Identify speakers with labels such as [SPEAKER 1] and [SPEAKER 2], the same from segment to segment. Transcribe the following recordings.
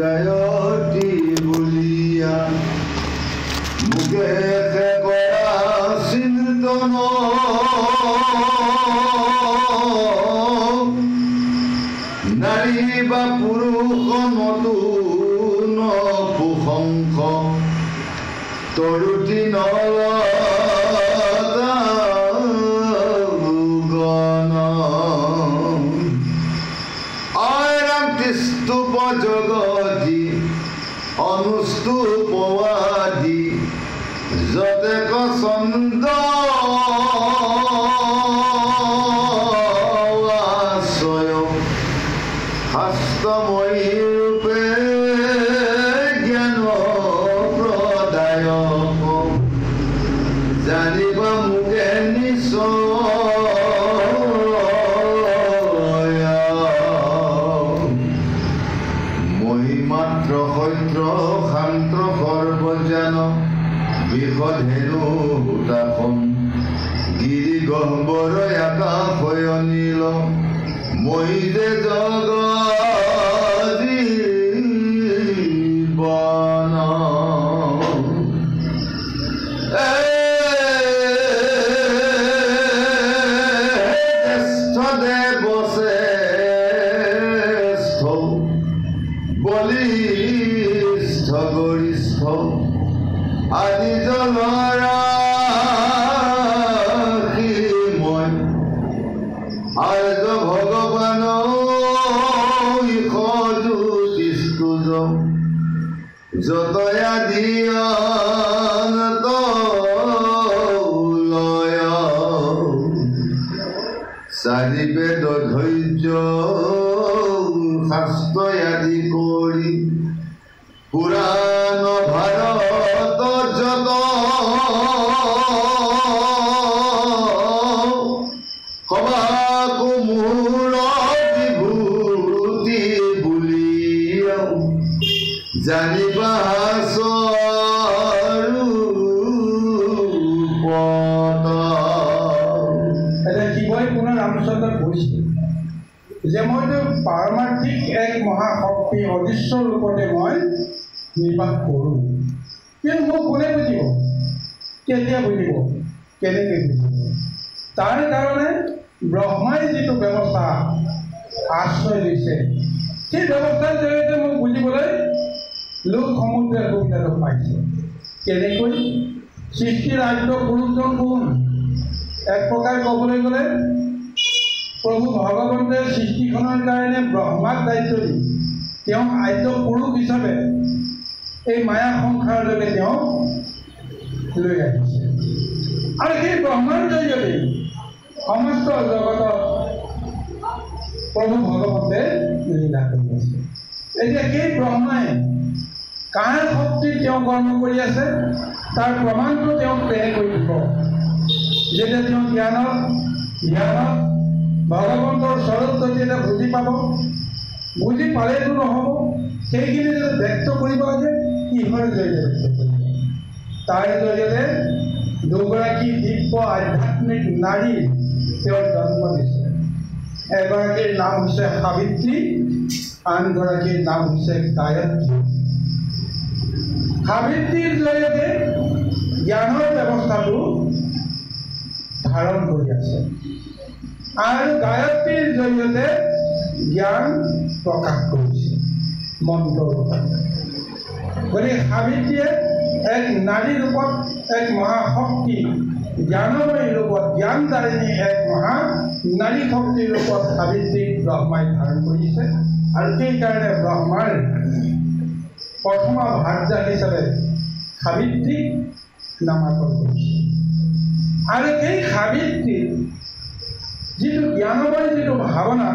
[SPEAKER 1] গায়ত্ৰী বুলিয়া মুখে কৰা চিন্তন নাৰী বা পুৰুষ নতুন প্ৰশংস তৰুতি স্তূপ জগতি অনুস্তূপবাদী যতেক চন্দ আশ্ৰয় শাস্ত্ৰময়ী ৰূপে জ্ঞান প্ৰদায়ক জানিবা মোকে নিশ্চয় মাত্ৰ সত্য শান্ত সৰ্বজ্ঞান বিষধেনু হুতাসন গিৰি গহ্বৰ আকাশ অনিল মই যে জগজীৱন জ্যেষ্ঠ দেৱ শ্ৰেষ্ঠ বলিষ্ঠ গৰিষ্ঠ আদি জলৰাশি মই আৰ্য ভগৱান ইষজুতিস্তুজ যতয়া দিয়ন্ত লয় চাৰি বেদ ধৈৰ্য শাস্ত্ৰ আদি কৰি পুৰাণ ভাৰত যত সবাকো মূৰ বিভূতি বুলিয়া জানিবা
[SPEAKER 2] শিৱই পুনৰ ৰামচন্দ্ৰক কৈছিল যে মইতো পাৰমাৰ্থিক এক মহাশক্তি অদৃশ্য ৰূপতে মই নিৰ্বাহ কৰোঁ, কিন্তু মোক কোনে বুজিব, কেতিয়া বুজিব, কেনেকৈ বুজিব? তাৰ কাৰণে ব্ৰহ্মাই যিটো ব্যৱস্থা আশ্ৰয় লৈছে সেই ব্যৱস্থাৰ জৰিয়তে মোক বুজিবলৈ লোক সমুদ্ৰৰ সুবিধাটো পাইছে। কেনেকৈ? সৃষ্টিৰ আদ্য পুৰুষজন কোন? এক প্ৰকাৰ ক'বলৈ গ'লে প্ৰভু ভগৱন্তে সৃষ্টিখনৰ কাৰণে ব্ৰহ্মাক দায়িত্ব দি তেওঁক আদ্য পুৰুষ হিচাপে এই মায়া সংসাৰলৈকে তেওঁ লৈ আহিছে, আৰু সেই ব্ৰহ্মাৰ জৰিয়তে সমস্ত জগতত প্ৰভু ভগৱন্তে লীলা কৰি আছে। এতিয়া সেই ব্ৰহ্মাই কাৰ শক্তিত তেওঁ কৰ্ম কৰি আছে তাৰ প্ৰমাণটো তেওঁক কেনেকৈ দিব? যেতিয়া তেওঁ জ্ঞানত ভগৱন্তৰ স্বৰূপটো যেতিয়া বুজি পাব, বুজি পালেতো নহ'ব, সেইখিনি যদি ব্যক্ত কৰিব লাগে কিহৰ জৰিয়তে ব্যক্ত কৰিব? তাৰ জৰিয়তে দুগৰাকী দিব্য আধ্যাত্মিক নাৰী তেওঁৰ জন্ম দিছে। এগৰাকীৰ নাম হৈছে সাবিত্ৰী, আনগৰাকীৰ নাম হৈছে গায়ত্ৰী। সাবিত্ৰীৰ জৰিয়তে জ্ঞানৰ ব্যৱস্থাটো ধাৰণ কৰি আছে, আৰু গায়ত্ৰীৰ জৰিয়তে জ্ঞান প্ৰকাশ কৰিছে মন্ত্ৰ ৰূপত। গতিকে সাবিত্ৰীয়ে এক নাৰী ৰূপত এক মহাশক্তি, জ্ঞানময়ী ৰূপত জ্ঞানদায়িনী এক মহা নাৰী শক্তিৰ ৰূপত সাবিত্ৰীক ব্ৰহ্মাই ধাৰণ কৰিছে, আৰু সেইকাৰণে ব্ৰহ্মাৰ প্ৰথমা ভাৰ্যা হিচাপে সাবিত্ৰীক নামাকৰণ কৰিছে। আৰু এই সাবিত্ৰীৰ যিটো জ্ঞানময় যিটো ভাৱনা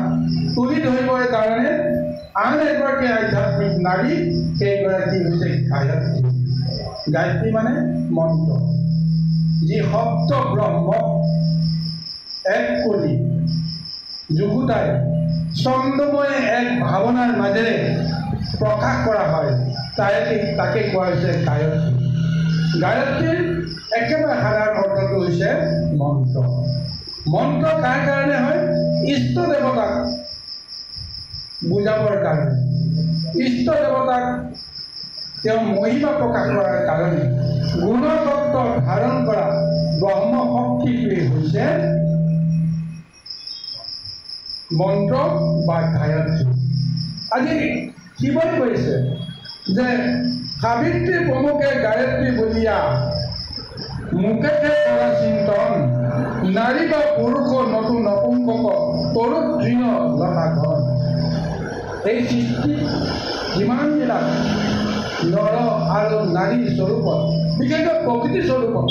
[SPEAKER 2] তুলি ধৰিবৰ কাৰণে আন এগৰাকী আধ্যাত্মিক নাৰী, সেইগৰাকী হৈছে গায়ত্ৰী। গায়ত্ৰী মানে মন্ত্ৰ, যি শব্দ ব্ৰহ্মক এক কৰি যুগুতাই ছন্দময় এক ভাৱনাৰ মাজেৰে প্ৰকাশ কৰা হয়, তাকে কোৱা হৈছে গায়ত্ৰী। গায়ত্ৰীৰ একেবাৰে সাধাৰণ অৰ্থটো হৈছে মন্ত্ৰ। মন্ত্ৰ কাৰ কাৰণে হয়? ইষ্ট দেৱতাক বুজাবৰ কাৰণে, ইষ্ট দেৱতাক তেওঁ মহিমা প্ৰকাশ কৰাৰ কাৰণে গুণতত্ত্ব ধাৰণ কৰা ব্ৰহ্ম শক্তিটোৱেই হৈছে মন্ত্ৰ বা গায়ত্ৰী। আজি শিৱই কৈছে যে সাবিত্ৰী প্ৰমুখে গায়ত্ৰী বলিয়া মুখেতে কৰা চিন্তন নাৰী বা পুৰুষ নতুন নপুংসক তৰু তৃণ লতা ঘন। এই সৃষ্টিত যিমানবিলাক নৰ আৰু নাৰী স্বৰূপত বিশেষকৈ প্ৰকৃতি স্বৰূপত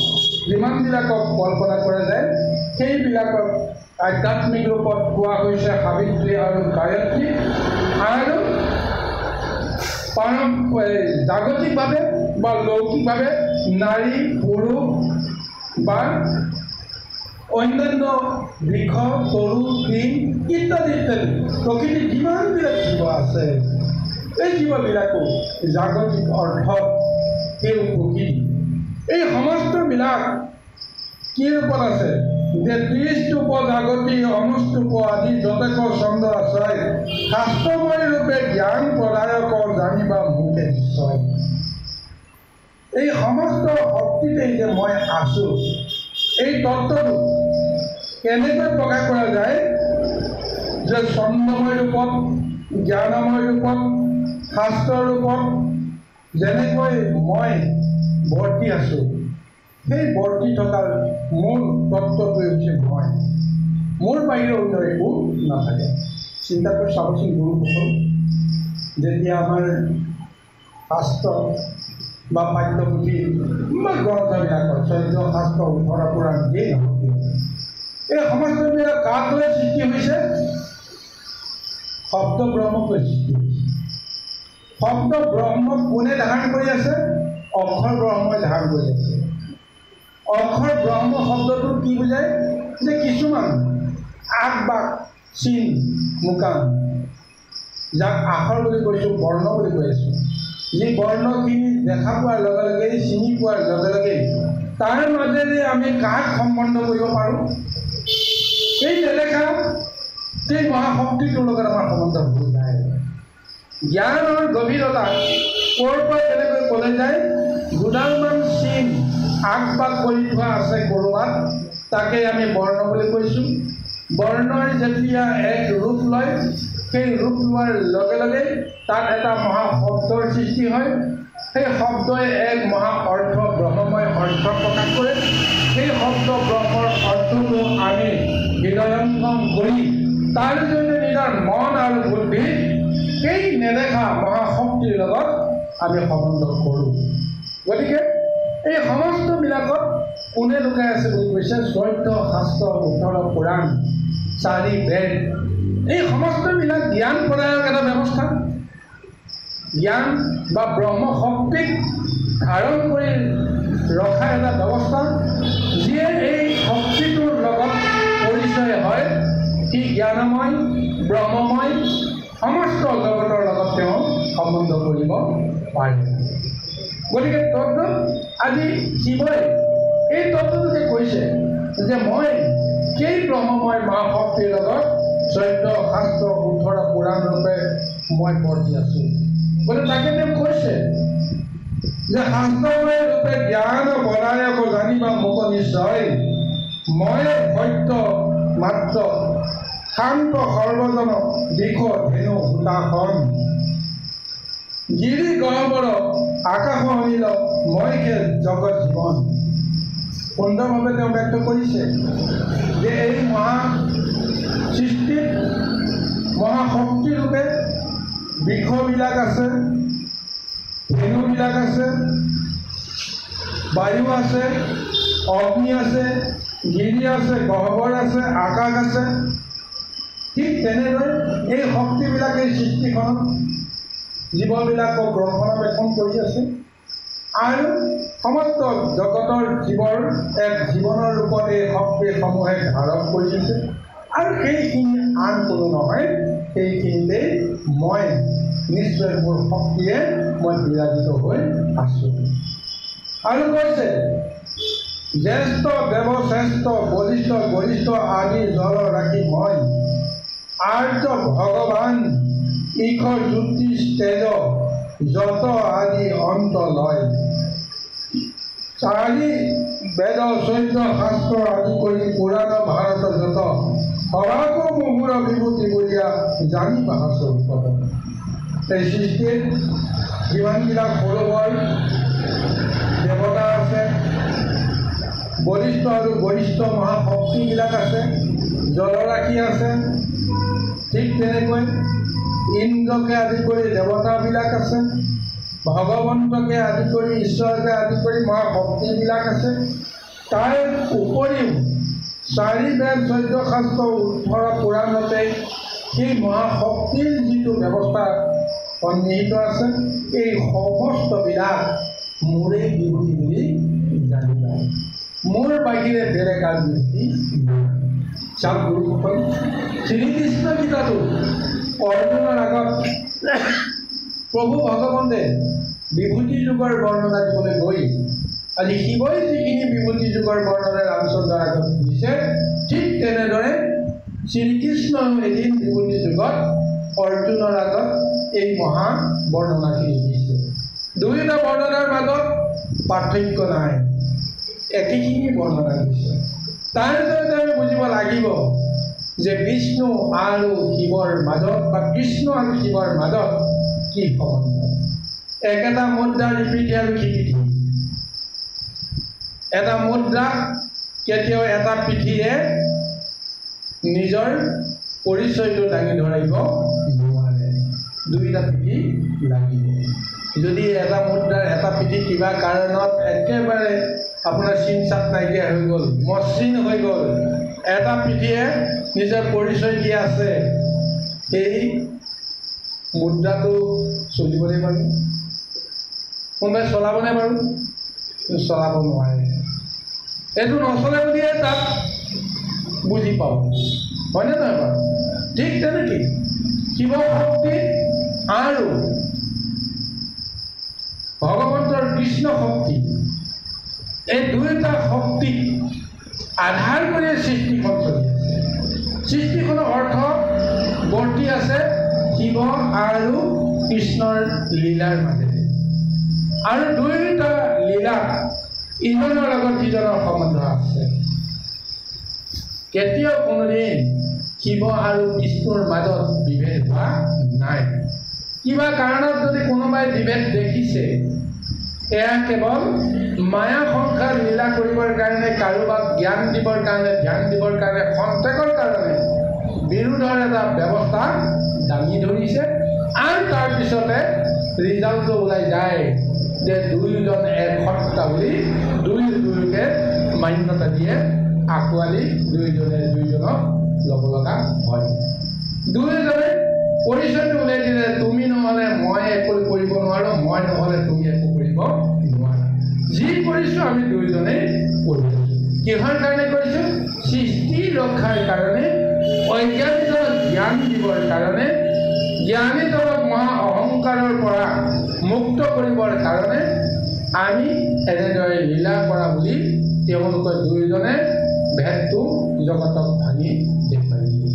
[SPEAKER 2] যিমানবিলাকক কল্পনা কৰা যায় সেইবিলাকক আধ্যাত্মিক ৰূপত কোৱা হৈছে সাবিত্ৰী আৰু গায়ত্ৰী। আৰু জাগতিকভাৱে বা লৌকিকভাৱে নাৰী পুৰুষ বা অন্যান্য বৃক্ষ তৰু তৃণ ইত্যাদি ইত্যাদি প্ৰকৃতিত যিমানবিলাক জীৱ আছে এই জীৱবিলাকো জাগতিক অৰ্থত সেই প্ৰকৃতি। এই সমস্তবিলাক কি ৰূপত আছে যে ৩০ স্তূপ জাগতি অনুস্তূপ আদি যতেক ছন্দ আশ্ৰয় শাস্ত্ৰময় ৰূপে জ্ঞান প্ৰদায়ক জানিবা মুখে নিশ্চয়। এই সমস্ত শক্তিতেই যে মই আছোঁ এই তত্ত্বটো কেনেকৈ প্ৰকাশ কৰা যায় যে ছন্দময় ৰূপত জ্ঞানময় ৰূপত শাস্ত্ৰৰ ৰূপত যেনেকৈ মই বৰ্তি আছোঁ সেই বৰ্তি থকাৰ মূল তত্ত্বটোৱে হৈছে মই। মোৰ বাহিৰে অন্য একো নাথাকে। চিন্তা কৰি চাবচোন গুৰুসকল, যেতিয়া আমাৰ শাস্ত্ৰ বা পাঠ্যপুথি বা গ্ৰন্থবিলাকৰ চৰিত্ৰ শাস্ত্ৰ উত্তৰ পুৰাণ যিয়েই নহওক এই সমস্তবিলাক কাক লৈ সৃষ্টি হৈছে? শব্দ ব্ৰহ্মক লৈ সৃষ্টি হৈছে। শব্দ ব্ৰহ্মক কোনে ধাৰণ কৰি আছে? অক্ষৰ ব্ৰহ্মই ধাৰণ কৰি আছে। অক্ষৰ ব্ৰহ্ম শব্দটো কি বুজায়? যে কিছুমান আগ বাক চিন মুকান যাক আখৰ বুলি কৈছোঁ, বৰ্ণ বুলি কৈ আছোঁ, যি বৰ্ণখিনি দেখা পোৱাৰ লগে লগে চিনি পোৱাৰ লগে লগে তাৰ মাজেৰে আমি কাক সম্বন্ধ কৰিব পাৰোঁ? এই নেদেখা সেই মহাশক্তিটোৰ লগত আমাৰ সম্বন্ধ হৈ যায়। জ্ঞানৰ গভীৰতা ক'ৰ পৰা কেনেকৈ ক'লে যায়? দুডালমান চিন আগবাগ কৰি থোৱা আছে ক'ৰবাত, তাকে আমি বৰ্ণ বুলি কৈছোঁ। বৰ্ণই যেতিয়া এক ৰূপ লয় সেই ৰূপ লোৱাৰ লগে লগে তাত এটা মহা শব্দৰ সৃষ্টি হয়। সেই শব্দই এক মহা অৰ্থ ব্ৰহ্মময় অৰ্থ প্ৰকাশ কৰে। সেই শব্দ ব্ৰহ্মৰ অৰ্থটো আমি হৃদয়ঙ্গম কৰি তাৰ জৰিয়তে নিজৰ মন আৰু বুদ্ধি সেই নেদেখা মহাশক্তিৰ লগত আমি সম্বন্ধ কৰোঁ। গতিকে এই সমস্তবিলাকত কোনে লুকাই আছে বুলি কৈছে? চৈত্য শাস্ত্ৰ উত্তৰ পুৰাণ ৪ বেদ এই সমস্তবিলাক জ্ঞান প্ৰদায়ক এটা ব্যৱস্থা। জ্ঞান বা ব্ৰহ্ম শক্তিক ধাৰণ কৰি ৰখা এটা ব্যৱস্থা, যিয়ে এই শক্তিটোৰ লগত পৰিচয় হয় সি জ্ঞানময় ব্ৰহ্মময় সমস্ত জগতৰ লগত তেওঁ সম্বন্ধ কৰিব পাৰে। গতিকে তত্ত্ব আজি শিৱই এই তত্ত্বটোকে কৈছে যে মই সেই ব্ৰহ্মময় মা শক্তিৰ লগত চৈত্য শাস্ত্ৰ উত্তৰ পুৰাণ ৰূপে মই বৰ্তি আছোঁ। গতিকে তাকে তেওঁ কৈছে যে শাস্ত্ৰময় ৰূপে জ্ঞান বলায়ক জানিবা মোক নিশ্চয়। মই সত্য মাত্ৰ শান্ত সৰ্বজন দিশ ধেনু সূতাখন গিৰি গহ্বৰ আকাশ অনিল মই খে জগত জীৱন। সুন্দৰভাৱে তেওঁ ব্যক্ত কৰিছে যে এই মহা সৃষ্টিত মহাশক্তিৰূপে বৃক্ষবিলাক আছে, ধেনুবিলাক আছে, বায়ু আছে, অগ্নি আছে, গিৰি আছে, গহ্বৰ আছে, আকাশ আছে। ঠিক তেনেদৰে এই শক্তিবিলাকে সৃষ্টিখনত জীৱবিলাকক ৰক্ষণাবেক্ষণ কৰি আছে আৰু সমস্ত জগতৰ জীৱৰ এক জীৱনৰ ৰূপত এই শক্তিসমূহে ধাৰণ কৰি আছে। আৰু সেইখিনি আন কোনো নহয়, সেইখিনিতেই মই নিশ্চয় মোৰ শক্তিয়ে মই বিৰাজিত হৈ আছোঁ। আৰু কৈছে জ্যেষ্ঠ দেৱশ্ৰেষ্ঠ বলিষ্ঠ গৰিষ্ঠ আদি জল ৰাখি মই আৰ্য ভগৱান ঈশৰ জ্যোতি তেজ যত আদি অন্ত লয়। চাৰি বেদ চৈধ্য শাস্ত্ৰ আদি কৰি পুৰাণ ভাৰত যত সবাকো মুহুৰ বিভূতি বুলিয়া জানি বাহাস্বৰূপত। এই সৃষ্টিত যিমানবিলাক সৰু বৰ দেৱতা আছে, বলিষ্ঠ আৰু গৰিষ্ঠ মহাশক্তিবিলাক আছে, জলৰাশি আছে, ঠিক তেনেকৈ ইন্দ্ৰকে আদি কৰি দেৱতাবিলাক আছে, ভগৱন্তকে আদি কৰি ঈশ্বৰকে আদি কৰি মহাশক্তিবিলাক আছে। তাৰ উপৰিও চাৰি বেদ চৈধ্য শাস্ত্ৰ 18 পুৰাণতে সেই মহাশক্তিৰ যিটো ব্যৱস্থা সন্নিহিত আছে, এই সমস্তবিলাক মোৰেই বিভূতি বুলি জানিবা। মোৰ বাহিৰে বেলেগ আৰু বিভূতি চাওক গুৰুসকল, শ্ৰীকৃষ্ণ গীতাটো অৰ্জুনৰ আগত প্ৰভু ভগৱন্তে বিভূতি যুগৰ বৰ্ণনা দিবলৈ গৈ আজি শিৱই যিখিনি বিভূতি যুগৰ বৰ্ণনা ৰামচন্দ্ৰৰ আগত দিছে, ঠিক তেনেদৰে শ্ৰীকৃষ্ণই এদিন বিভূতি যুগত অৰ্জুনৰ আগত এই মহা বৰ্ণনাখিনি দিছে। দুয়োটা বৰ্ণনাৰ মাজত পাৰ্থক্য নাই, একেখিনি বৰ্ণনা দিছে। তাৰ জৰিয়তে আমি বুজিব লাগিব যে বিষ্ণু আৰু শিৱৰ মাজত বা কৃষ্ণ আৰু শিৱৰ মাজত কি সম্বন্ধ। একেটা মুদ্ৰাৰ ইপিঠি আৰু সিপিঠি। এটা মুদ্ৰা কেতিয়াও এটা পিঠিৰে নিজৰ পৰিচয়টো দাঙি ধৰিব নোৱাৰে, দুইটা পিঠি লাগিব। যদি এটা মুদ্ৰাৰ এটা পিঠি কিবা কাৰণত একেবাৰে আপোনাৰ চিন চাপ নাইকিয়া হৈ গ'ল, মসৃণ হৈ গ'ল, এটা পিঠিয়ে নিজৰ পৰিচয় দি আছে, সেই মুদ্ৰাটো চলিবলৈ বাৰু কোনোবাই চলাবনে বাৰু? চলাব নোৱাৰে। এইটো নচলে বুলিয়ে তাক বুজি পাওঁ, হয়নে নহয় বাৰু? ঠিক তেনেকৈ শিৱ শক্তি আৰু ভগৱন্তৰ কৃষ্ণ শক্তি, এই দুয়োটা শক্তিক আধাৰ কৰি সৃষ্টিখন চলি আছে। সৃষ্টিখনৰ অৰ্থ বৰ্তি আছে শিৱ আৰু কৃষ্ণৰ লীলাৰ মাজেৰে, আৰু দুয়োটা লীলা ইজনৰ লগত সিজনৰ সম্বন্ধ আছে। কেতিয়াও কোনোদিন শিৱ আৰু কৃষ্ণৰ মাজত বিভেদ হোৱা নাই। কিবা কাৰণত যদি কোনোবাই বিভেদ দেখিছে, এয়া কেৱল মায়া সংসাৰ লীলা কৰিবৰ কাৰণে, কাৰোবাক জ্ঞান দিবৰ কাৰণে, ধ্যান দিবৰ কাৰণে, খন্তেকৰ কাৰণে বিৰোধৰ এটা ব্যৱস্থা দাঙি ধৰিছে, আৰু তাৰপিছতে ৰিজাল্টটো ওলাই যায় যে দুয়োজন এক সত্তা বুলি দুয়োকে মান্যতা দিয়ে, আঁকোৱালি দুয়োজনে দুয়োজনক ল'ব লগা হয়। দুয়োজনে পৰিচয়টো ওলাই দিলে, তুমি নহ'লে মই একো কৰিব নোৱাৰোঁ, মই নহ'লে তুমি একো কৰিব নোৱাৰা। যি কৰিছোঁ আমি দুয়োজনেই কৰি আছোঁ। কিহৰ কাৰণে কৰিছোঁ? সৃষ্টি ৰক্ষাৰ কাৰণে, অজ্ঞানীজনক জ্ঞান দিবৰ কাৰণে, জ্ঞানীজনক মহা অহংকাৰৰ পৰা মুক্ত কৰিবৰ কাৰণে আমি এনেদৰে লীলা কৰা বুলি তেওঁলোকে দুয়োজনে ভেদটো জগতক ভাঙি দেখুৱাই দিয়ে।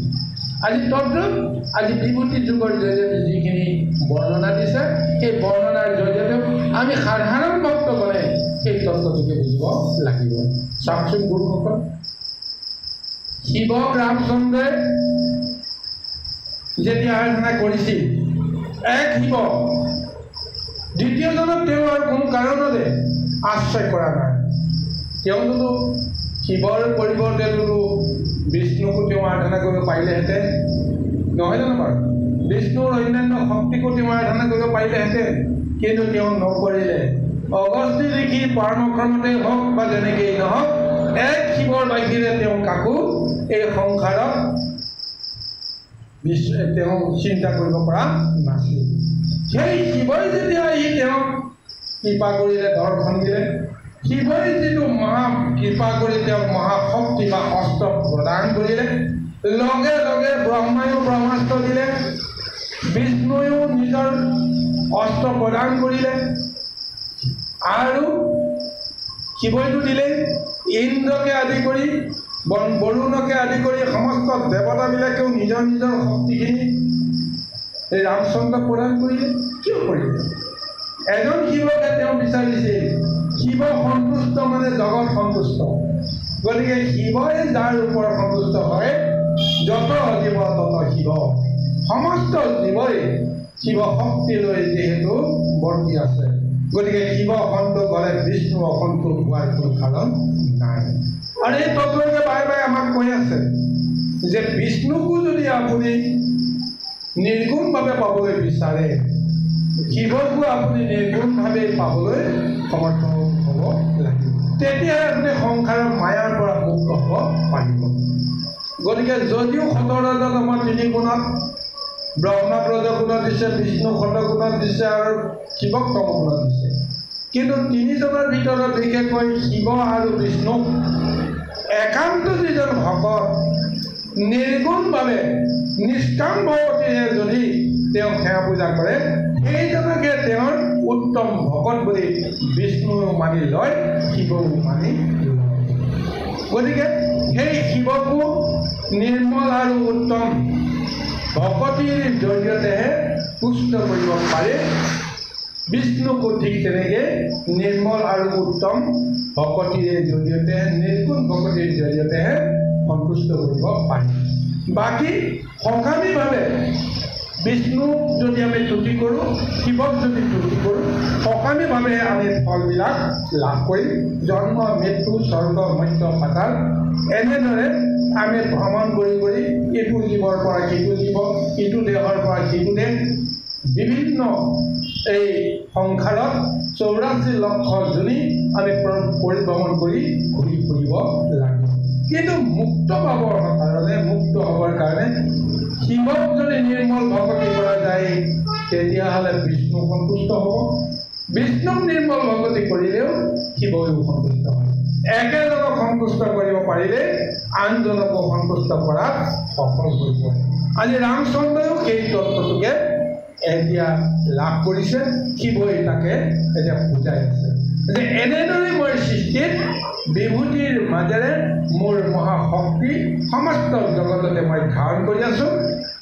[SPEAKER 2] আজি তদ্ৰুপ আজি বিভূতি যুগৰ জৰিয়তে যিখিনি বৰ্ণনা দিছে, সেই বৰ্ণনাৰ জৰিয়তেও আমি সাধাৰণ ভক্তগণে সেই তত্ত্বটোকে বুজিব লাগিব। চাওকচোন গুৰুসকল, শিৱক ৰামচন্দ্ৰই যেতিয়া আৰাধনা কৰিছিল, এক শিৱ, দ্বিতীয়জনক তেওঁ আৰু কোনো কাৰণতে আশ্ৰয় কৰা নাই। তেওঁতো শিৱৰ পৰিৱৰ্তেতো বিষ্ণুকো তেওঁ আৰাধনা কৰিব পাৰিলেহেঁতেন, নহয় জানো বাৰু? বিষ্ণুৰ অন্যান্য শক্তিকো তেওঁ আৰাধনা কৰিব পাৰিলেহেঁতেন, কিন্তু তেওঁ নকৰিলে। অগস্তি ঋষিৰ পৰামৰ্শমতেই হওক বা যেনেকেই নহওক, এক শিৱৰ বাহিৰে তেওঁ কাকো এই সংসাৰত তেওঁ চিন্তা কৰিব পৰা নাছিল। সেই শিৱই যেতিয়া আহি তেওঁক কৃপা কৰিলে, দৰ্শন দিলে, শিৱই যিটো মহা কৃপা কৰি তেওঁক মহাশক্তি বা অস্ত্ৰ প্ৰদান কৰিলে, লগে লগে ব্ৰহ্মায়ো ব্ৰহ্মাস্ত্ৰ দিলে, বিষ্ণুৱেও নিজৰ অস্ত্ৰ প্ৰদান কৰিলে, আৰু শিৱইটো দিলেই, ইন্দ্ৰকে আদি কৰি বৰুণকে আদি কৰি সমস্ত দেৱতাবিলাকেও নিজৰ নিজৰ শক্তিখিনি এই ৰামচন্দ্ৰ প্ৰদান কৰিলে কিয় কৰিলে এজন শিৱকে তেওঁ বিচাৰিছিল শিৱ সন্তুষ্ট মানে জগত সন্তুষ্ট গতিকে শিৱই যাৰ ওপৰত সন্তুষ্ট হয় যত জীৱ তত শিৱ সমস্ত জীৱই শিৱ শক্তি লৈ যিহেতু বৰ্তি আছে গতিকে শিৱ সন্তোষ হ'লে বিষ্ণু অসন্তোষ হোৱাৰ কোনো কাৰণ নাই আৰু এই তত্ত্বকে বাৰে বাৰে আমাক কৈ আছে যে বিষ্ণুকো যদি আপুনি নিৰ্গুণভাৱে পাবলৈ বিচাৰে শিৱকো আপুনি নিৰ্গুণভাৱে পাবলৈ সমৰ্থ হ'ব লাগিব তেতিয়াহে আপুনি সংসাৰৰ মায়াৰ পৰা মুক্ত হ'ব পাৰিব গতিকে যদিও 17টা আমাৰ 3 গুণত ব্ৰহ্মাক ৰজগুণত দিছে বিষ্ণু শতগুণত দিছে আৰু শিৱক তমগুণত দিছে কিন্তু 3জনৰ ভিতৰত বিশেষকৈ শিৱ আৰু বিষ্ণুক একান্ত যিজন ভকত নিৰ্গুণভাৱে নিষ্কাম ভাৱতেৰে যদি তেওঁ সেৱা পূজা কৰে সেইজনকে তেওঁৰ উত্তম ভকত বুলি বিষ্ণুও মানি লয় শিৱও মানি লয় গতিকে সেই শিৱকো নিৰ্মল আৰু উত্তম ভকতিৰ জৰিয়তেহে পুষ্ট কৰিব পাৰে বিষ্ণুকো ঠিক তেনেকৈ নিৰ্মল আৰু উত্তম ভকতিৰ জৰিয়তে নিৰ্গুণ ভকতিৰ জৰিয়তেহে সন্তুষ্ট কৰিব পাৰি বাকী সকামীভাৱে বিষ্ণুক যদি আমি তুতি কৰোঁ শিৱক যদি তুতি কৰোঁ সকামীভাৱে আমি ফলবিলাক লাভ কৰিম জন্ম মৃত্যু স্বৰ্গ মধ্য পাতাল এনেদৰে আমি ভ্ৰমণ কৰি কৰি ইটো জীৱৰ পৰা সিটো জীৱ ইটো দেহৰ পৰা সিটো দেহ বিভিন্ন এই সংসাৰত 84 লক্ষ জনী আমি পৰিভ্ৰমণ কৰি ঘূৰি ফুৰিব লাগিব কিন্তু মুক্ত পাবৰ কাৰণে মুক্ত হ'বৰ কাৰণে শিৱক যদি নিৰ্মল ভকতি কৰা যায় তেতিয়াহ'লে বিষ্ণু সন্তুষ্ট হ'ব বিষ্ণুক নিৰ্মল ভকতি কৰিলেও শিৱও সন্তুষ্ট হয় একেজনক সন্তুষ্ট কৰিব পাৰিলে আনজনকো সন্তুষ্ট কৰাত সফল হৈ পৰে আজি ৰামচন্দ্ৰও সেই তত্ত্বটোকে এতিয়া লাভ কৰিছে শিৱই তাকে এতিয়া বুজাই আছে যে এনেদৰে মই সৃষ্টিত বিভূতিৰ মাজেৰে মোৰ মহাশক্তি সমস্ত জগততে মই ধাৰণ কৰি আছোঁ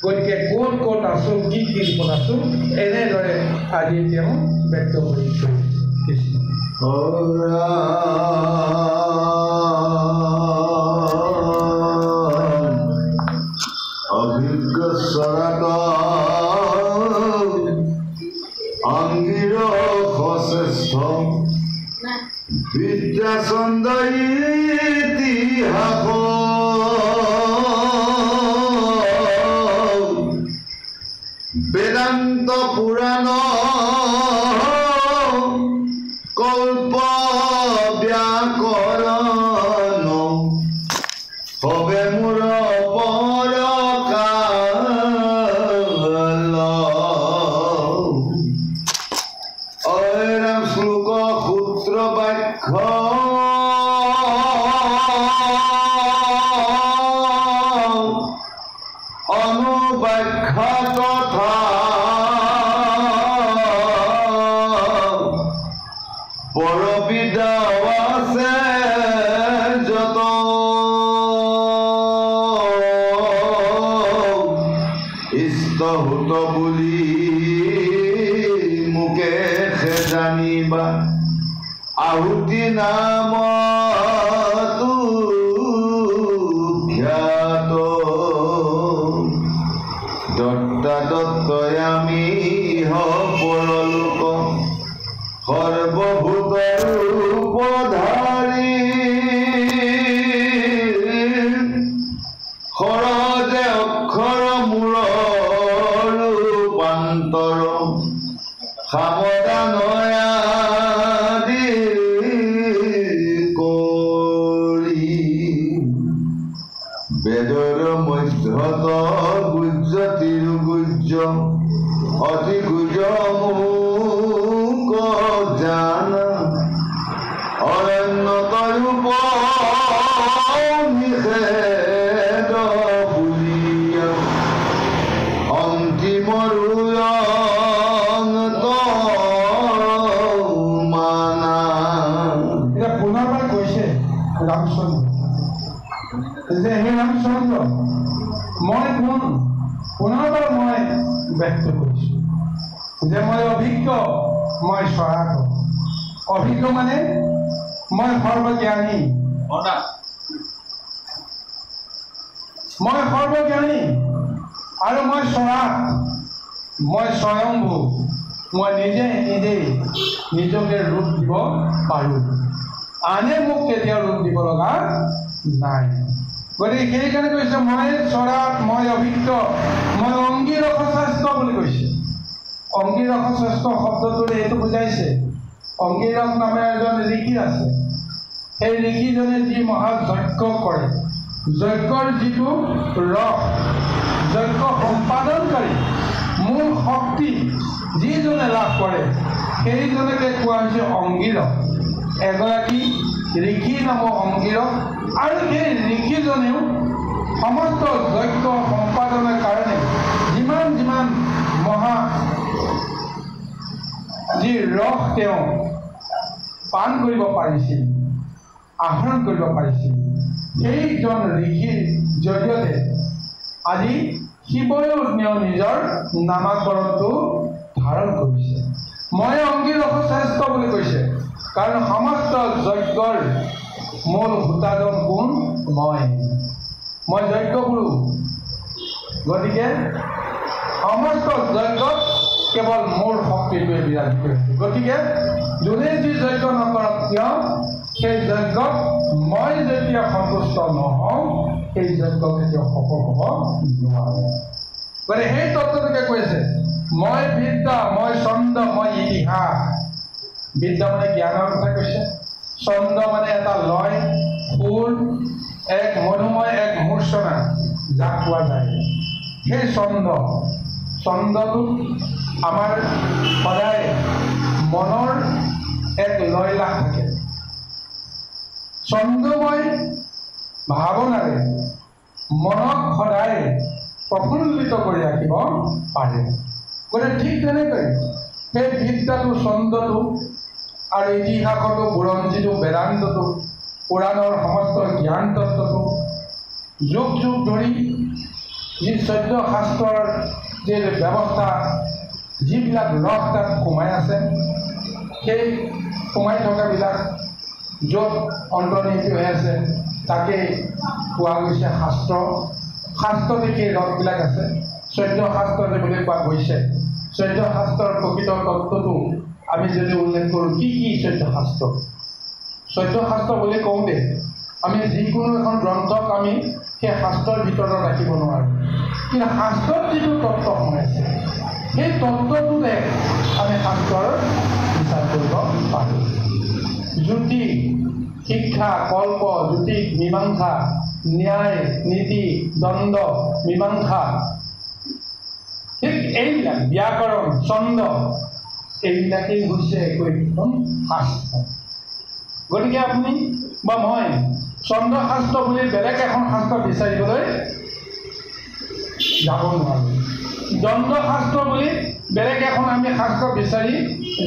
[SPEAKER 2] গতিকে ক'ত ক'ত আছোঁ কি ৰূপত আছোঁ এনেদৰে আজি তেওঁ ব্যক্ত কৰিছোঁ কৃষ্ণ
[SPEAKER 1] অভিজ্ঞ চৰাত অংগীৰ সশ্ৰেষ্ঠ বিদ্যাচন্দ্ৰ ইতিহাস বেদান্ত পুৰাণ কল্প ব্যাকৰণ হবে মোৰ পৰকাল অৰাম শ্লোক সূত্ৰ বাক্য অনুবাখ্যা তথা পৰবিদ্যা আছে যত ইষ্টহুত বুলি মুকে জানিবা আহুতি নাম খ্যাত দত্তয়ামি পৰলোক সৰ্বভূত ৰূপধাৰী সৰজে অক্ষৰ মূৰ ৰূপান্তৰ সাৱধানয়াদি কৰি বেদৰ মধ্যত গুজ্জ তিৰুগুজ্জ অতি গুজ মুক জান অৰণ্যত ৰূপ নিষেধ বুলিয়া অন্তিম মানা
[SPEAKER 2] এতিয়া পুনৰবাৰ কৈছে ৰামচন্দ্ৰ যে হে ৰামচন্দ্ৰ মই কোন পুনৰবাৰ মই ব্যক্ত কৰিছোঁ যে মই অভিজ্ঞ, মই স্বৰাট। অভিজ্ঞ মানে মই সৰ্বজ্ঞানী, মই সৰ্বজ্ঞানী আৰু মই স্বৰাট, মই স্বয়ম্ভু। মই নিজেই নিজকে ৰূপ দিব পাৰোঁ, আনে মোক কেতিয়াও ৰূপ দিব লগা নাই। গতিকে সেইকাৰণে কৈছে মই স্বৰাট, মই অভিজ্ঞ, মই অংগীৰস শ্ৰেষ্ঠ বুলি কৈছে। অংগীৰস শ্ৰেষ্ঠ শব্দটোৰে এইটো বুজাইছে, অংগীৰস নামে এজন ঋষি আছে। সেই ঋষিজনে যি মহাযজ্ঞ কৰে, যজ্ঞৰ যিটো ৰস, যজ্ঞ সম্পাদনকাৰী মূল শক্তি যিজনে লাভ কৰে সেইজনকে কোৱা হৈছে অংগীৰস। এগৰাকী ঋষি নাম অংগীৰস। আৰু সেই ঋষিজনেও সমস্ত যজ্ঞ সম্পাদনৰ কাৰণে যিমান মহা যি ৰস তেওঁ পান কৰিব পাৰিছিল, আহৰণ কৰিব পাৰিছিল, সেইজন ঋষিৰ জৰিয়তে আজি শিৱয়ো নিজৰ নামাকৰণটো ধাৰণ কৰিছে। মই অংগীৰস শ্ৰেষ্ঠ বুলি কৈছে, কাৰণ সমস্ত যজ্ঞৰ মূল সূতাজন কোন? মই যজ্ঞ গুৰু। গতিকে সমস্ত যজ্ঞত কেৱল মোৰ শক্তিটোৱে বিৰাজ কৰিছে। গতিকে যোনে যি যজ্ঞ নকৰক কিয়, সেই যজ্ঞত মই যেতিয়া সন্তুষ্ট নহওঁ, সেই যজ্ঞ কেতিয়াও সফল হ'ব নোৱাৰে। গতিকে সেই তত্ত্বটোকে কৈছে মই বিদ্যা, মই ছন্দ, মই ইতিহাস। বিদ্যা মানে জ্ঞানৰ কথা কৈছে, ছন্দ মানে এটা লয়, সুৰ, এক মধুময়, এক মূৰ্ছনা যাক পোৱা যায়। সেই ছন্দটো আমাৰ সদায় মনৰ এক লয়লাস থাকে। ছন্দময় ভাৱনাৰে মনক সদায় প্ৰফুল্লিত কৰি ৰাখিব পাৰে। গতিকে ঠিক তেনেকৈ সেই বিদ্যাটো, ছন্দটো আৰু ইতিহাসতো, বুৰঞ্জীটো, বেদান্তটো, পুৰাণৰ সমস্ত জ্ঞান তত্ত্বটো যুগ ধৰি যি 14 শাস্ত্ৰৰ যি ব্যৱস্থা, যিবিলাক ৰস তাত সোমাই আছে, সেই সোমাই থকাবিলাক য'ত অন্তৰ্নিহিত হৈ আছে তাকেই কোৱা গৈছে শাস্ত্ৰ। শাস্ত্ৰতে সেই ৰসবিলাক আছে। 14 শাস্ত্ৰতে বুলি কোৱা গৈছে। 14 শাস্ত্ৰৰ প্ৰকৃত তত্ত্বটো আমি যদি উল্লেখ কৰোঁ, কি 14 শাস্ত্ৰ? 14 শাস্ত্ৰ বুলি কওঁতে আমি যিকোনো এখন গ্ৰন্থক আমি সেই শাস্ত্ৰৰ ভিতৰত ৰাখিব নোৱাৰোঁ, কিন্তু শাস্ত্ৰত যিটো তত্ত্ব সোমাই আছে সেই তত্ত্বটোতে আমি শাস্ত্ৰৰ বিচাৰ কৰিব পাৰোঁ। জ্যোতি, শিক্ষা, কল্প, জ্যোতিষ, মীমাংসা, ন্যায়, নীতি, দণ্ড, মীমাংসা, ঠিক এইবিলাক ব্যাকৰণ, ছন্দ, এইবিলাকেই হৈছে একোখন শাস্ত্ৰ। গতিকে আপুনি বা মই ছন্দ শাস্ত্ৰ বুলি বেলেগ এখন শাস্ত্ৰ বিচাৰিবলৈ যাব নোৱাৰোঁ। দণ্ড শাস্ত্ৰ বুলি বেলেগ এখন আমি শাস্ত্ৰ বিচাৰি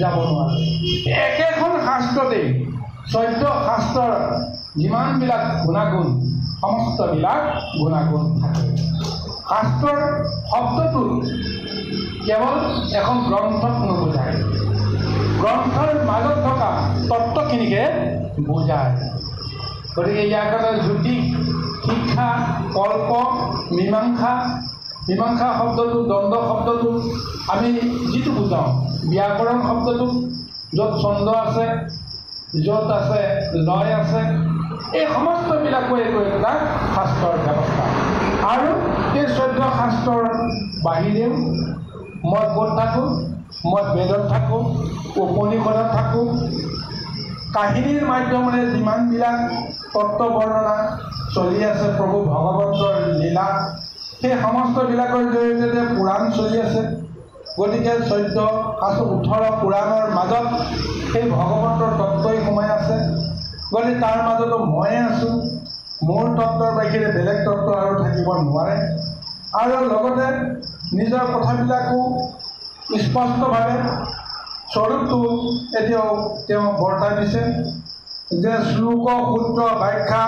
[SPEAKER 2] যাব নোৱাৰোঁ। একেখন শাস্ত্ৰতেই 14 শাস্ত্ৰৰ যিমানবিলাক গুণাগুণ, সমস্তবিলাক গুণাগুণ থাকে। শাস্ত্ৰৰ শব্দটো কেৱল এখন গ্ৰন্থক নুবুজায়, গ্ৰন্থৰ মাজত থকা তত্ত্বখিনিকে বুজায়। গতিকে ইয়াৰ কাৰণে জ্যোতিষ, শিক্ষা, কল্প, মীমাংসা, মীমাংসা শব্দটো, দণ্ড শব্দটো আমি যিটো বুজাওঁ, ব্যাকৰণ শব্দটো য'ত ছন্দ আছে, য'ত আছে লয় আছে, এই সমস্তবিলাকো একো একোটা শাস্ত্ৰৰ ব্যৱস্থা। আৰু এই 14 শাস্ত্ৰৰ বাহিৰেও মই ক'ত থাকোঁ? মই বেদত থাকোঁ, উপনিষদত থাকোঁ। কাহিনীৰ মাধ্যমেৰে যিমানবিলাক তত্ত্ব বৰ্ণনা চলি আছে, প্ৰভু ভগৱন্তৰ লীলা, সেই সমস্তবিলাকৰ জৰিয়তে পুৰাণ চলি আছে। গতিকে 14 শাস্ত্ৰ, 18 পুৰাণৰ মাজত সেই ভগৱন্তৰ তত্ত্বই সোমাই আছে। গতিকে তাৰ মাজতো ময়ে আছোঁ। মোৰ তত্ত্বৰ বাহিৰে বেলেগ তত্ত্ব আৰু থাকিব নোৱাৰে। আৰু লগতে নিজৰ কথাবিলাকো স্পষ্টভাৱে স্বৰূপটো এতিয়াও তেওঁ বৰ্তাই দিছে। যে শ্লোক সূত্ৰ ব্যাখ্যা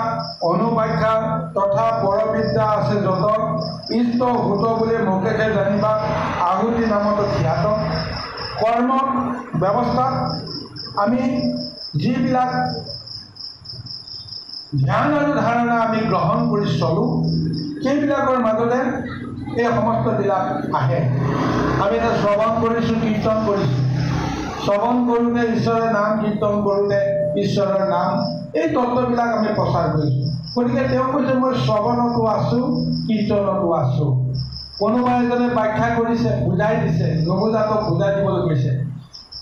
[SPEAKER 2] অনুব্যাখ্যা তথা পৰবিদ্যা আছে যত ইষ্ট হুত বুলি মুখেৰে জানিবা আহুতি নামত খ্যাত কৰ্ম ব্যৱস্থাত আমি যিবিলাক ধ্যান আৰু ধাৰণা আমি গ্ৰহণ কৰি চলোঁ সেইবিলাকৰ মাজতে এই সমস্তবিলাক আহে আমি এটা শ্ৰৱণ কৰিছোঁ কীৰ্তন কৰিছোঁ শ্ৰৱণ কৰোঁতে ঈশ্বৰৰ নাম কীৰ্তন কৰোঁতে ঈশ্বৰৰ নাম এই তত্ত্ববিলাক আমি প্ৰচাৰ কৰিছোঁ গতিকে তেওঁ কৈছে মই শ্ৰৱণতো আছোঁ কীৰ্তনতো আছোঁ কোনোবা এজনে ব্যাখ্যা কৰিছে বুজাই দিছে নুবুজাকক বুজাই দিবলৈ কৈছে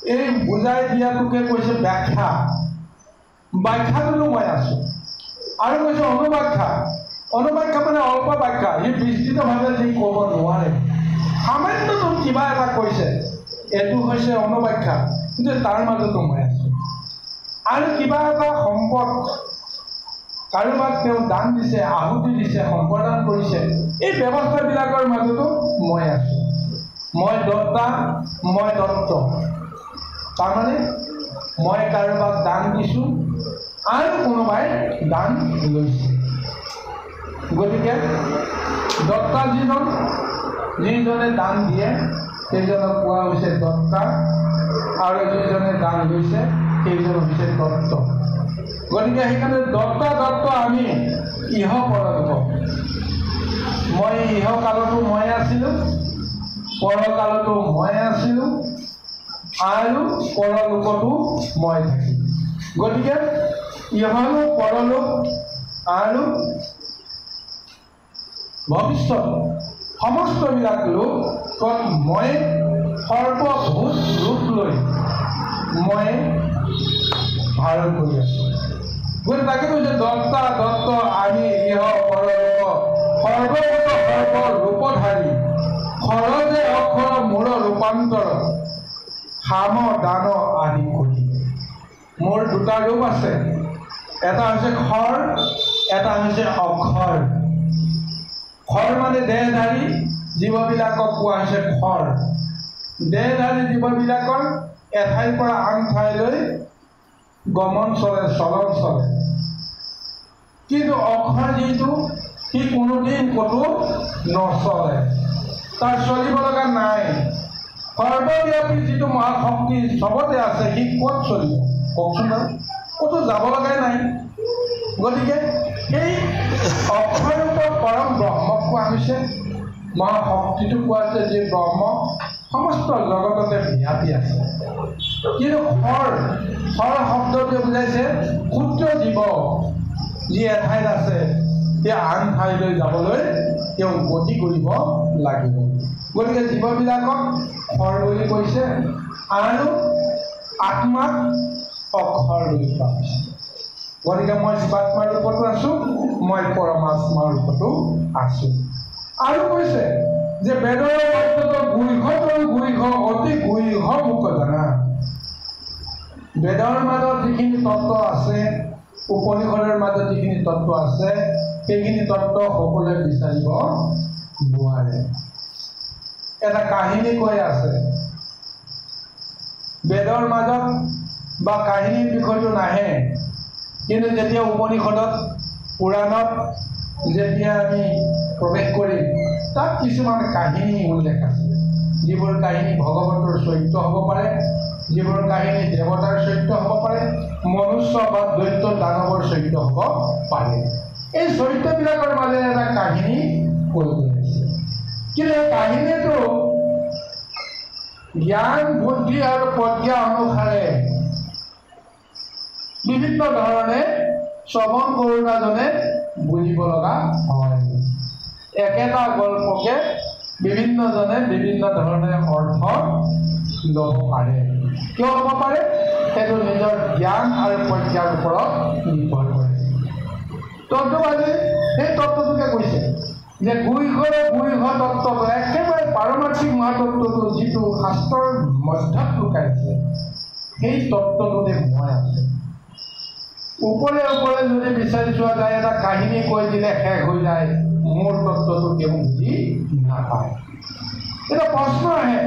[SPEAKER 2] এই বুজাই দিয়াটোকে কৈছে ব্যাখ্যা ব্যাখ্যাটোতো মই আছোঁ আৰু কৈছে অনুব্যাখ্যা অনুব্যাখ্যা মানে অল্প ব্যাখ্যা সি বিস্তৃতভাৱে যি ক'ব নোৱাৰে সামান্যতম কিবা এটা কৈছে এইটো হৈছে অনুব্যাখ্যা কিন্তু তাৰ মাজতো মই আছোঁ আৰু কিবা এটা সম্পদ কাৰোবাক তেওঁ দান দিছে আহুতি দিছে সম্প্ৰদান কৰিছে এই ব্যৱস্থাবিলাকৰ মাজতো মই আছোঁ মই দত্তা মই দত্ত তাৰমানে মই কাৰোবাক দান দিছোঁ আৰু কোনোবাই দান লৈছে গতিকে দত্তা যিজনে দান দিয়ে সেইজনক কোৱা হৈছে দত্তা আৰু যিজনে দান লৈছে সেইজন হৈছে দত্ত গতিকে সেইকাৰণে দত্ত আমি ইহ পৰলোক মই ইহকালতো মই আছিলোঁ পৰকালতো মই আছিলোঁ আৰু পৰলোকতো মই থাকিম গতিকে ইহলোক পৰলোক আৰু ভৱিষ্যত সমস্তবিলাক লোকত মই সৰ্বভূত ৰূপ লৈ মই ধাৰণ কৰি আছোঁ গতিকে তাকে কৈছে দত্ত আমি ইহ পৰলোক সৰ্বভূত সৰ্বৰূপধাৰী খৰজে অক্ষৰ মূৰ ৰূপান্তৰ সাম দান আদি কৰি মোৰ দুটা ৰূপ আছে এটা হৈছে খৰ এটা হৈছে অক্ষৰ খৰ মানে দেহধাৰী জীৱবিলাকক কোৱা হৈছে খৰ দেহধাৰী জীৱবিলাকৰ এঠাইৰ পৰা আন ঠাইলৈ গমন চলে চলন চলে কিন্তু অক্ষৰ যিটো সি কোনোদিন ক'তো নচলে তাৰ চলিব লগা নাই সৰ্বব্যাপী যিটো মহাশক্তি চবতে আছে সি ক'ত চলিব কওকচোন বাৰু ক'তো যাব লগাই নাই গতিকে সেই অক্ষৰৰূপ পৰম ব্ৰহ্মক কোৱা হৈছে মহাশক্তিটো কোৱা হৈছে যি ব্ৰহ্ম সমস্ত জগততে ব্যাপী আছে কিন্তু খৰ শব্দটোৱে বুজাইছে ক্ষুদ্ৰ জীৱ যি এঠাইত আছে সেই আন ঠাইলৈ যাবলৈ তেওঁ গতি কৰিব লাগিব গতিকে জীৱবিলাকক খৰ বুলি কৈছে আৰু আত্মাক অক্ষৰ বুলি কোৱা হৈছে গতিকে মই জীৱাত্মাৰ ৰূপতো আছোঁ মই পৰমাত্মাৰ ৰূপতো আছোঁ আৰু কৈছে যে বেদৰ অন্তত গুইঘ অতি গুইঘ মোক জানা বেদৰ মাজত যিখিনি তত্ত্ব আছে উপনিষদৰ মাজত যিখিনি তত্ত্ব আছে সেইখিনি তত্ত্ব সকলোৱে বিচাৰিব নোৱাৰে এটা কাহিনী কৈ আছে বেদৰ মাজত বা কাহিনীৰ বিষয়টো নাহে কিন্তু যেতিয়া উপনিষদত পুৰাণত যেতিয়া আমি প্ৰৱেশ কৰিম তাত কিছুমান কাহিনী উল্লেখ আছে যিবোৰ কাহিনী ভগৱন্তৰ চৰিত্ৰ হ'ব পাৰে যিবোৰ কাহিনী দেৱতাৰ চৰিত্ৰ হ'ব পাৰে মনুষ্য বা দৈত্য দানৱৰ চৰিত্ৰ হ'ব পাৰে এই চৰিত্ৰবিলাকৰ মাজেৰে এটা কাহিনী কৈ গৈ আছে কিন্তু এই কাহিনীটো জ্ঞান বুদ্ধি আৰু প্ৰজ্ঞা অনুসাৰে বিভিন্ন ধৰণে শ্ৰৱণ কৰোঁতাজনে বুজিব লগা হয় একেটা গল্পকে বিভিন্নজনে বিভিন্ন ধৰণে অৰ্থ ল'ব পাৰে কিয় ল'ব পাৰে সেইটো নিজৰ জ্ঞান আৰু প্ৰজ্ঞাৰ ওপৰত নিৰ্ভৰ কৰে তত্ত্ববাদী সেই তত্ত্বটোকে কৈছে যে গুইঘ তত্ত্বটো একেবাৰে পাৰমাৰ্থিক মহাতত্ত্বটো যিটো শাস্ত্ৰৰ মধ্যত লুকাই আছে সেই তত্ত্বটোতে মই আছে ওপৰে যদি বিচাৰি চোৱা যায় এটা কাহিনী কৈ দিলে শেষ হৈ যায় মোৰ তত্ত্বটো তেওঁ বুজি নাপায় এটা প্ৰশ্ন আহে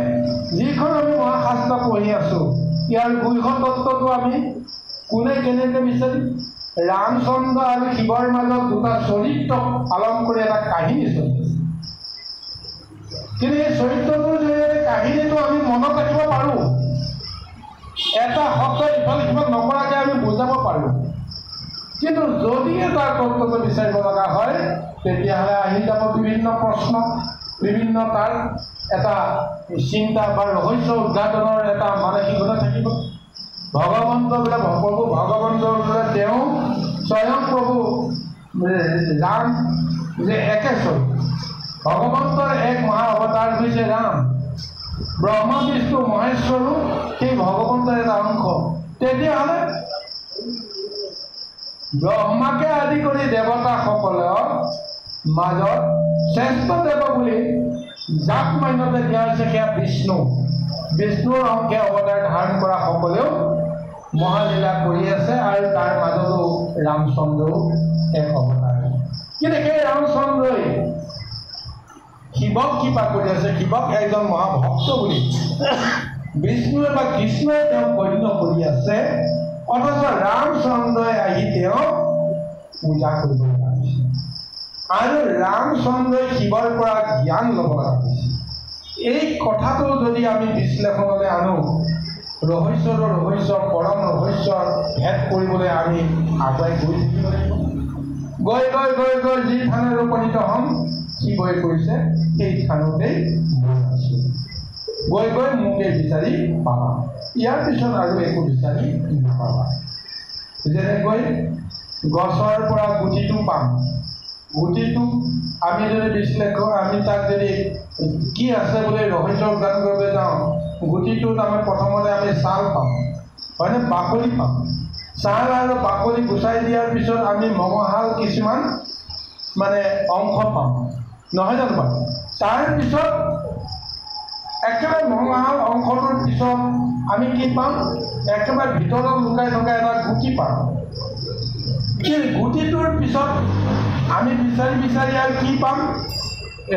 [SPEAKER 2] যিখন আমি মহাশাস্ত্ৰ পঢ়ি আছোঁ ইয়াৰ গুইঘ তত্ত্বটো আমি কোনে কেনেকৈ বিচাৰি ৰামচন্দ্ৰ আৰু শিৱৰ মাজত দুটা চৰিত্ৰ পালন কৰি এটা কাহিনী চলি আছে। কিন্তু এই চৰিত্ৰটোৰ জৰিয়তে কাহিনীটো আমি মনত ৰাখিব পাৰোঁ, এটা শব্দ ইফাল সিফাল নকৰাকৈ আমি বুজাব পাৰোঁ। কিন্তু যদি তাৰ তত্ত্বটো বিচাৰিব লগা হয় তেতিয়াহ'লে আহি যাব বিভিন্ন প্ৰশ্ন, বিভিন্ন তাৰ এটা চিন্তা বা ৰহস্য উদ্ঘাটনৰ এটা মানসিকতা থাকিব। ভগৱন্ত বোলে প্ৰভু ভগৱন্ত বোলে তেওঁ স্বয়ং প্ৰভু ৰাম যে একেশ্বৰ, ভগৱন্তৰ এক মহা অৱতাৰ হৈছে ৰাম, ব্ৰহ্মা বিষ্ণু মহেশ্বৰো সেই ভগৱন্তৰ এটা অংশ। তেতিয়াহ'লে ব্ৰহ্মাকে আদি কৰি দেৱতাসকলৰ মাজত শ্ৰেষ্ঠ দেৱ বুলি যাক মান্যতা দিয়া হৈছে সেয়া বিষ্ণু। বিষ্ণুৰ অংশে অৱতাৰ ধাৰণ কৰা সকলেও মহালীলা কৰি আছে আৰু তাৰ মাজতো ৰামচন্দ্ৰও এক অৱতাৰ। কিন্তু সেই ৰামচন্দ্ৰই শিৱক কৃপা কৰি আছে, শিৱক এজন মহাভক্ত বুলি বিষ্ণুৱে বা কৃষ্ণই তেওঁক গণ্য কৰি আছে, অথচ ৰামচন্দ্ৰই আহি তেওঁক পূজা কৰিব লগা হৈছে আৰু ৰামচন্দ্ৰই শিৱৰ পৰা জ্ঞান ল'ব লগা হৈছে। এই কথাটো যদি আমি বিশ্লেষণলৈ আনো, ৰহস্যৰ পৰম ৰহস্যৰ ভেদ কৰিবলৈ আমি আগুৱাই গৈ থাকিব লাগিব। গৈ গৈ গৈ গৈ যি থানত উপনীত হ'ম শিৱই কৈছে সেই থানতেই মই আছোঁ, গৈ গৈ মোকে বিচাৰি পাবা, ইয়াৰ পিছত আৰু একো বিচাৰি নাপাবা। যেনেকৈ গছৰ পৰা গুটিটো পাম, গুটিটো আমি যদি বিশ্লেষণ আমি তাক যদি কি আছে বুলি ৰহস্য উদ্ঘাটন কৰিব যাওঁ, গুটিটোত আমি প্ৰথমতে আমি ছাল পাম, হয়নে, বাকলি পাম। ছাল আৰু বাকলি গুচাই দিয়াৰ পিছত আমি মঙহাল কিছুমান মানে অংশ পাম, নহয় জানো বাৰু? তাৰপিছত একেবাৰে মঙহাল অংশটোৰ পিছত আমি কি পাম, একেবাৰে ভিতৰত লুকাই থকা এটা গুটি পাম। এই গুটিটোৰ পিছত আমি বিচাৰি বিচাৰি আৰু কি পাম,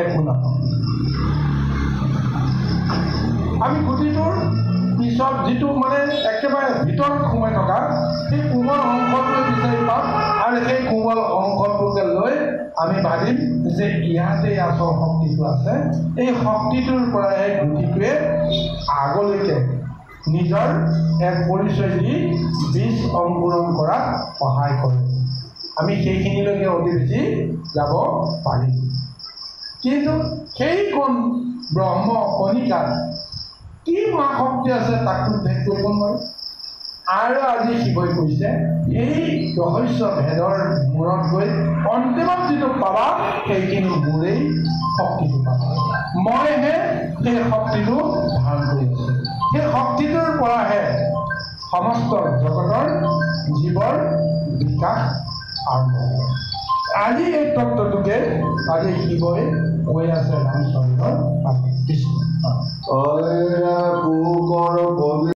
[SPEAKER 2] একো নাপাম। আমি গুটিটোৰ পিছত যিটো মানে একেবাৰে ভিতৰত সোমাই থকা সেই কোমল অংশটোৱে বিচাৰি পাম আৰু সেই কোমল অংশটোকে লৈ আমি ভাবিম যে ইয়াতে আচল শক্তিটো আছে। এই শক্তিটোৰ পৰাই গুটিটোৱে আগলৈকে নিজৰ এক পৰিচয় দি বীজ অংকুৰণ কৰাত সহায় কৰে। আমি সেইখিনিলৈকে অতি বেছি যাব পাৰিম, কিন্তু সেই কোন ব্ৰহ্ম কণিকাত কি মহাশক্তি আছে তাকতো ভেদ কৰিব নোৱাৰোঁ। আৰু আজি শিৱই কৈছে এই ৰহস্য ভেদৰ মূৰত গৈ অন্তিমত যিটো পাবা সেইখিনি মোৰেই শক্তিটো পাবা, মইহে সেই শক্তিটো ধাৰণ কৰি আছোঁ। সেই শক্তিটোৰ পৰাহে সমস্ত জগতৰ জীৱৰ বিকাশ আৰম্ভ হয়। আজি এই তত্ত্বটোকে আজি শিৱই কৈ আছে ৰামচন্দ্ৰৰ কৃষ্ণ।